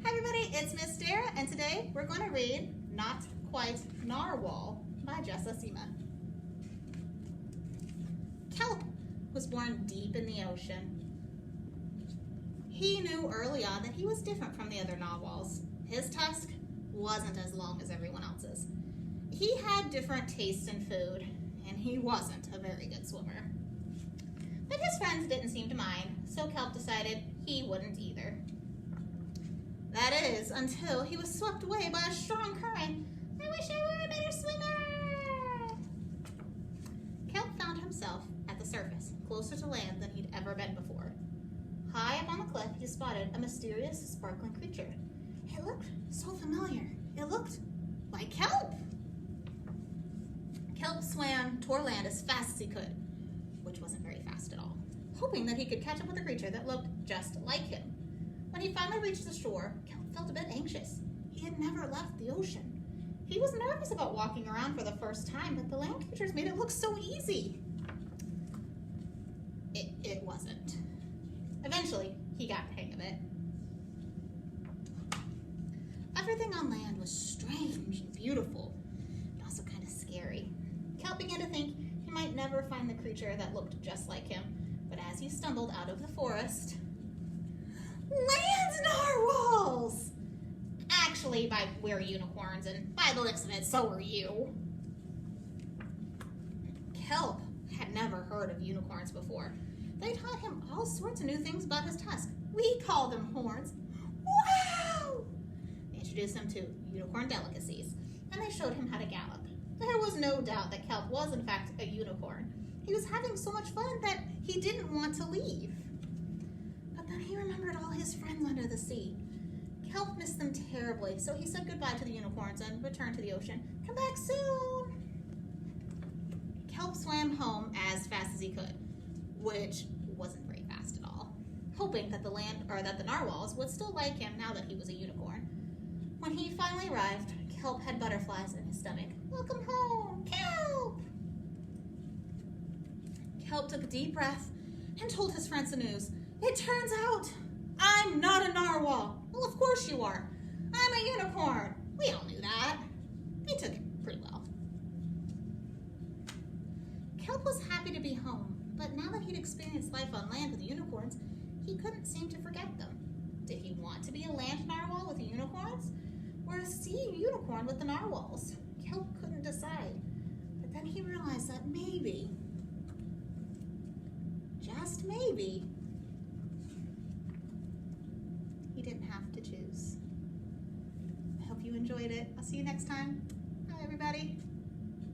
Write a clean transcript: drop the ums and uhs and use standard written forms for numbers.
Hi everybody, it's Miss Dara, and today we're going to read Not Quite Narwhal by Jessa Seema. Kelp was born deep in the ocean. He knew early on that he was different from the other narwhals. His tusk wasn't as long as everyone else's. He had different tastes in food, and he wasn't a very good swimmer. But his friends didn't seem to mind, so Kelp decided he wouldn't either. That is, until he was swept away by a strong current. I wish I were a better swimmer! Kelp found himself at the surface, closer to land than he'd ever been before. High up on the cliff, he spotted a mysterious, sparkling creature. It looked so familiar. It looked like Kelp! Kelp swam toward land as fast as he could, which wasn't very fast at all, hoping that he could catch up with a creature that looked just like him. When he finally reached the shore, Kelp felt a bit anxious. He had never left the ocean. He was nervous about walking around for the first time, but the land creatures made it look so easy. It wasn't. Eventually, he got the hang of it. Everything on land was strange and beautiful, but also kind of scary. Kelp began to think he might never find the creature that looked just like him, but as he stumbled out of the forest, land narwhals! Actually, we're unicorns, and by the looks of it, so are you. Kelp had never heard of unicorns before. They taught him all sorts of new things about his tusk. We call them horns. Wow! They introduced him to unicorn delicacies, and they showed him how to gallop. There was no doubt that Kelp was, in fact, a unicorn. He was having so much fun that he didn't want to leave. But then he remembered all his friends under the sea. Kelp missed them terribly, so he said goodbye to the unicorns and returned to the ocean. Come back soon! Kelp swam home as fast as he could, which wasn't very fast at all, hoping that the narwhals would still like him now that he was a unicorn. When he finally arrived, Kelp had butterflies in his stomach. Welcome home, Kelp! Kelp took a deep breath and told his friends the news. It turns out I'm not a narwhal. Well, of course you are. I'm a unicorn. We all knew that. They took it pretty well. Kelp was happy to be home, but now that he'd experienced life on land with unicorns, he couldn't seem to forget them. Did he want to be a land narwhal with the unicorns, or a sea unicorn with the narwhals? Kelp couldn't decide, but then he realized that maybe, just maybe, he didn't have to choose. I hope you enjoyed it. I'll see you next time.